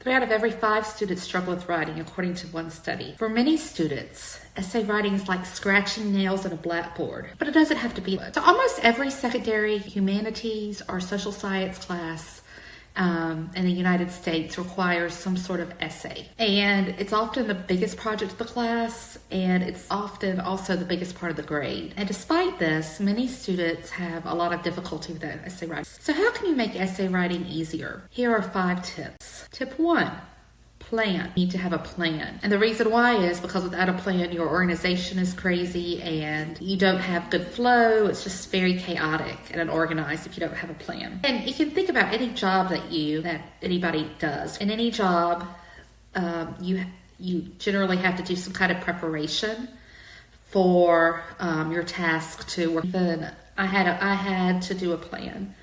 3 out of every 5 students struggle with writing, according to one study. For many students, essay writing is like scratching nails on a blackboard, but it doesn't have to be. So almost every secondary humanities or social science class in the United States requires some sort of essay. And it's often the biggest project of the class, and it's often also the biggest part of the grade. And despite this, many students have a lot of difficulty with that essay writing. So how can you make essay writing easier? Here are 5 tips. Tip 1. Plan. You need to have a plan. And the reason why is because without a plan, your organization is crazy and you don't have good flow. It's just very chaotic and unorganized if you don't have a plan. And you can think about any job that anybody does. In any job, you generally have to do some kind of preparation for your task to work. Even I had to do a plan.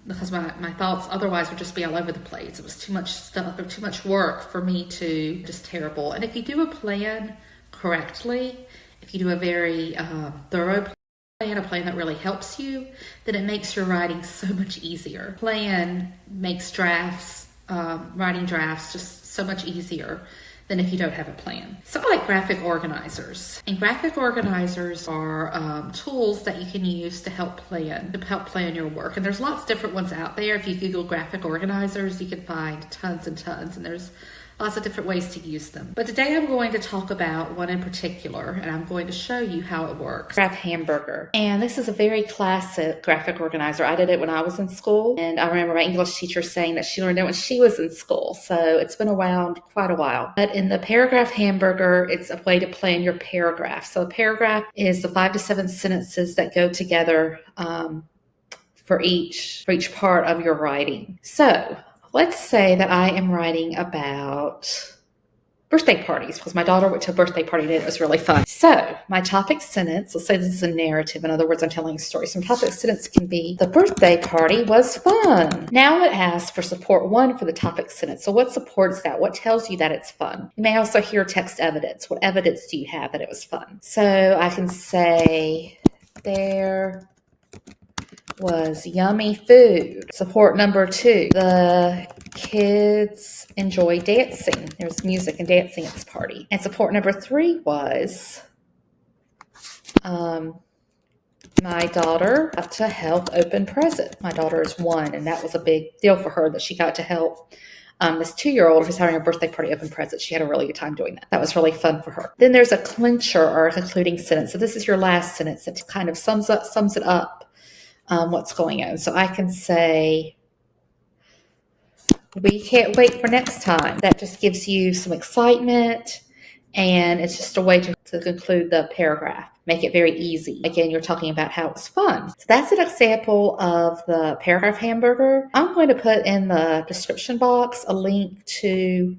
Because my thoughts otherwise would just be all over the place. It was too much stuff or too much work for me to, just terrible. And if you do a plan correctly, if you do a very thorough plan, a plan that really helps you, then it makes your writing so much easier. Plan makes drafts, writing drafts just so much easier than if you don't have a plan. So I like graphic organizers. And graphic organizers are tools that you can use to help plan your work. And there's lots of different ones out there. If you Google graphic organizers, you can find tons and tons. And there's lots of different ways to use them. But today I'm going to talk about one in particular, and I'm going to show you how it works. Graph hamburger. And this is a very classic graphic organizer. I did it when I was in school, and I remember my English teacher saying that she learned it when she was in school. So it's been around quite a while. But in the paragraph hamburger, it's a way to plan your paragraph. So a paragraph is the 5 to 7 sentences that go together for each part of your writing. So let's say that I am writing about birthday parties because my daughter went to a birthday party and it was really fun. So my topic sentence, let's say this is a narrative. In other words, I'm telling a story. So my topic sentence can be, the birthday party was fun. Now it asks for support 1 for the topic sentence. So what supports that? What tells you that it's fun? You may also hear text evidence. What evidence do you have that it was fun? So I can say, there was yummy food. Support number 2, the kids enjoy dancing. There's music and dancing at this party. And support number 3 was my daughter got to help open presents. My daughter is 1, and that was a big deal for her that she got to help this 2-year-old who's having a birthday party open presents. She had a really good time doing that. That was really fun for her. Then there's a clincher or a concluding sentence. So this is your last sentence that kind of sums it up. What's going on. So I can say, we can't wait for next time. That just gives you some excitement, and it's just a way to conclude the paragraph. Make it very easy. Again, you're talking about how it's fun. So that's an example of the paragraph hamburger. I'm going to put in the description box a link to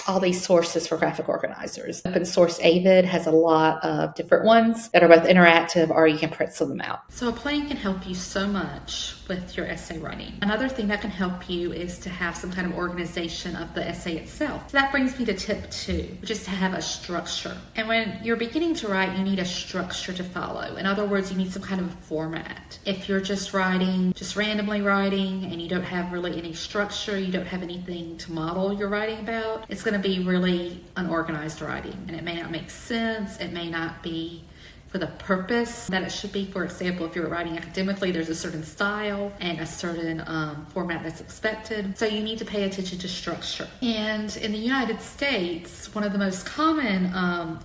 all these sources for graphic organizers. Open source Avid has a lot of different ones that are both interactive, or you can print some of them out. So a plan can help you so much with your essay writing. Another thing that can help you is to have some kind of organization of the essay itself. So that brings me to tip 2, which is to have a structure. And when you're beginning to write, you need a structure to follow. In other words, you need some kind of format. If you're just randomly writing, and you don't have really any structure, you don't have anything to model your writing about, it's going to be really unorganized writing, and it may not make sense. It may not be for the purpose that it should be. For example, if you're writing academically, there's a certain style and a certain format that's expected. So you need to pay attention to structure. And in the United States, one of the most common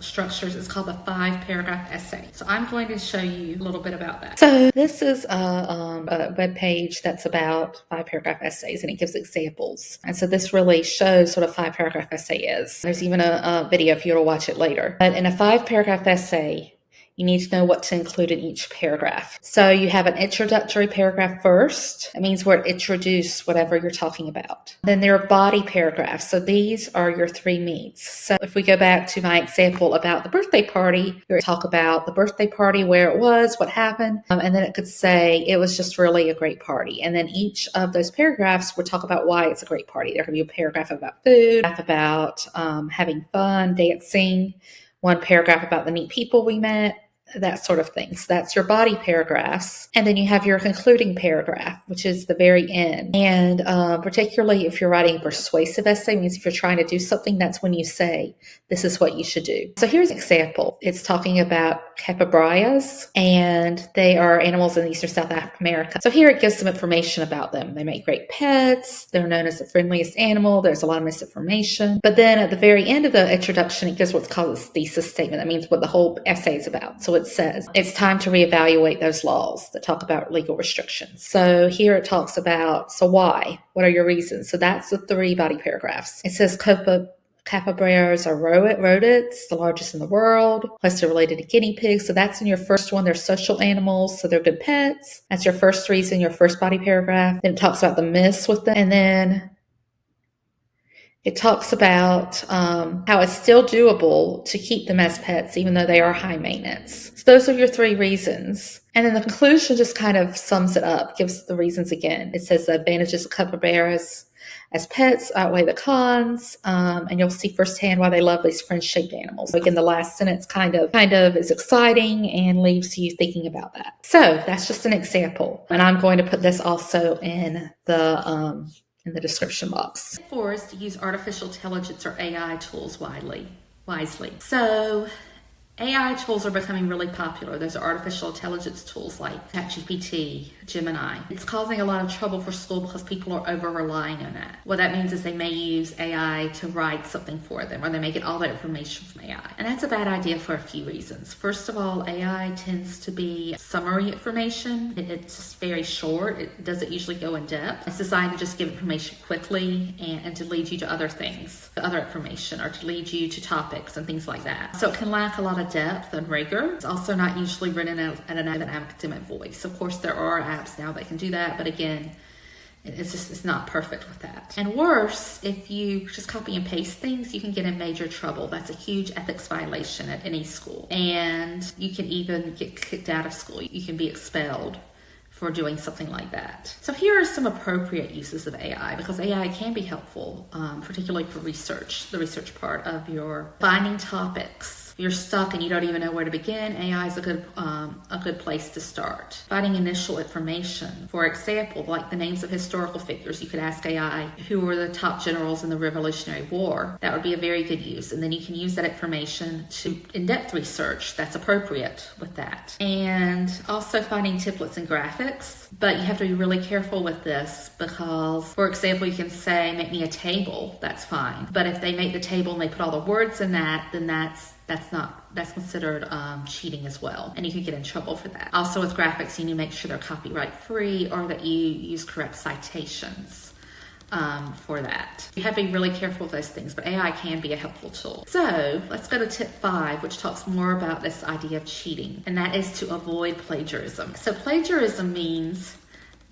structures is called the 5-paragraph essay. So I'm going to show you a little bit about that. So this is a web page that's about 5-paragraph essays, and it gives examples. And so this really shows what a 5-paragraph essay is. There's even a video if you want to watch it later. But in a 5-paragraph essay, you need to know what to include in each paragraph. So you have an introductory paragraph first. It means where it introduces whatever you're talking about. Then there are body paragraphs. So these are your 3 meats. So if we go back to my example about the birthday party, you talk about the birthday party, where it was, what happened, and then it could say it was just really a great party. And then each of those paragraphs would talk about why it's a great party. There could be a paragraph about food, about having fun, dancing, one paragraph about the neat people we met, that sort of thing. So that's your body paragraphs. And then you have your concluding paragraph, which is the very end. And particularly if you're writing a persuasive essay, means if you're trying to do something, that's when you say, this is what you should do. So here's an example. It's talking about capybaras, and they are animals in Eastern South America. So here it gives some information about them. They make great pets. They're known as the friendliest animal. There's a lot of misinformation. But then at the very end of the introduction, it gives what's called a thesis statement. That means what the whole essay is about. So it says, it's time to reevaluate those laws that talk about legal restrictions. So here it talks about, so why? What are your reasons? So that's the 3 body paragraphs. It says capybaras are rodents, the largest in the world. Plus they're related to guinea pigs. So that's in your first one. They're social animals, so they're good pets. That's your first reason, your first body paragraph. Then it talks about the myths with them. And then it talks about how it's still doable to keep them as pets, even though they are high maintenance. So those are your 3 reasons. And then the conclusion just kind of sums it up, gives the reasons again. It says the advantages of capybaras as pets outweigh the cons, and you'll see firsthand why they love these friend-shaped animals. Again, the last sentence kind of is exciting and leaves you thinking about that. So that's just an example. And I'm going to put this also in the description box. 4 is to use artificial intelligence or AI tools wisely. So AI tools are becoming really popular. Those are artificial intelligence tools like ChatGPT, Gemini. It's causing a lot of trouble for school because people are over-relying on that. What that means is they may use AI to write something for them, or they may get all that information from AI. And that's a bad idea for a few reasons. First of all, AI tends to be summary information. It's just very short. It doesn't usually go in depth. It's designed to just give information quickly and to lead you to other things, to other information, or to lead you to topics and things like that. So it can lack a lot of depth and rigor. It's also not usually written at an academic voice. Of course, there are apps now that can do that, but again, it's not perfect with that. And worse, if you just copy and paste things, you can get in major trouble. That's a huge ethics violation at any school. And you can even get kicked out of school. You can be expelled for doing something like that. So here are some appropriate uses of AI, because AI can be helpful, particularly for research, the research part of your finding topics. If you're stuck and you don't even know where to begin, AI is a good place to start. Finding initial information. For example, like the names of historical figures, you could ask AI, who were the top generals in the Revolutionary War? That would be a very good use. And then you can use that information to in-depth research that's appropriate with that. And also finding templates and graphics. But you have to be really careful with this because, for example, you can say, make me a table. That's fine. But if they make the table and they put all the words in that, then that's considered cheating as well, and you can get in trouble for that. Also with graphics, you need to make sure they're copyright free or that you use correct citations for that. You have to be really careful with those things, but AI can be a helpful tool. So let's go to tip 5, which talks more about this idea of cheating, and that is to avoid plagiarism. So plagiarism means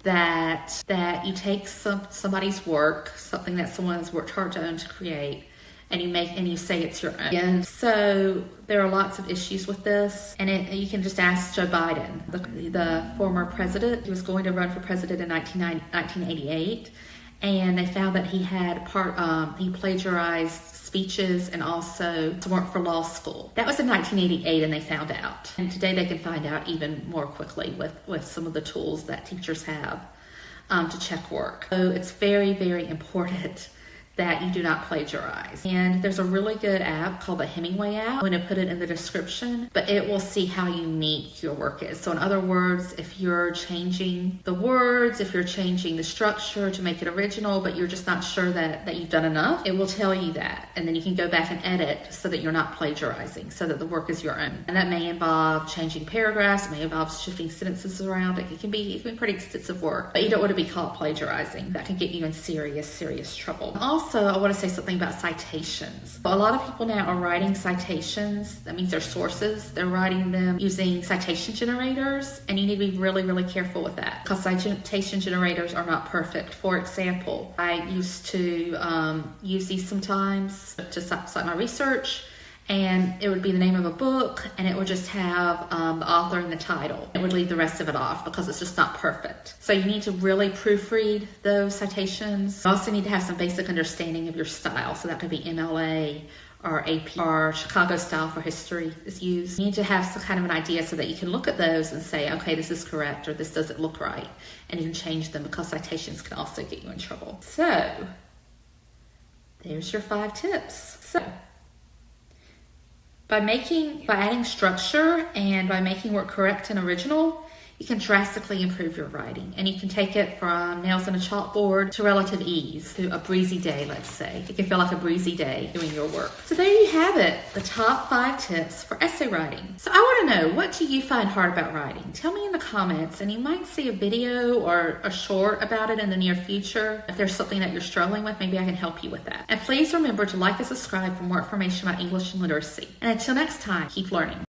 that you take somebody's work, something that someone has worked hard to create, and you say it's your own. And so there are lots of issues with this, and you can just ask Joe Biden, the former president. He was going to run for president in 1988, and they found that he had he plagiarized speeches and also worked for law school. That was in 1988, and they found out. And today they can find out even more quickly with some of the tools that teachers have to check work. So it's very, very important that you do not plagiarize. And there's a really good app called the Hemingway app. I'm going to put it in the description, but it will see how unique your work is. So in other words, if you're changing the words, if you're changing the structure to make it original, but you're just not sure that you've done enough, it will tell you that. And then you can go back and edit so that you're not plagiarizing, so that the work is your own. And that may involve changing paragraphs, it may involve shifting sentences around. It can be pretty extensive work, but you don't want to be caught plagiarizing. That can get you in serious trouble. Also, I want to say something about citations. So a lot of people now are writing citations. That means they're sources. They're writing them using citation generators, and you need to be really careful with that because citation generators are not perfect. For example, I used to use these sometimes to cite my research, and it would be the name of a book, and it would just have the author and the title. It would leave the rest of it off because it's just not perfect. So you need to really proofread those citations. You also need to have some basic understanding of your style. So that could be MLA or AP or Chicago style for history is used. You need to have some kind of an idea so that you can look at those and say, okay, this is correct or this doesn't look right. And you can change them because citations can also get you in trouble. So there's your 5 tips. So by adding structure and by making work correct and original, you can drastically improve your writing, and you can take it from nails on a chalkboard to relative ease, to a breezy day, let's say. It can feel like a breezy day doing your work. So there you have it, the top 5 tips for essay writing. So I want to know, what do you find hard about writing? Tell me in the comments, and you might see a video or a short about it in the near future. If there's something that you're struggling with, maybe I can help you with that. And please remember to like and subscribe for more information about English and literacy. And until next time, keep learning.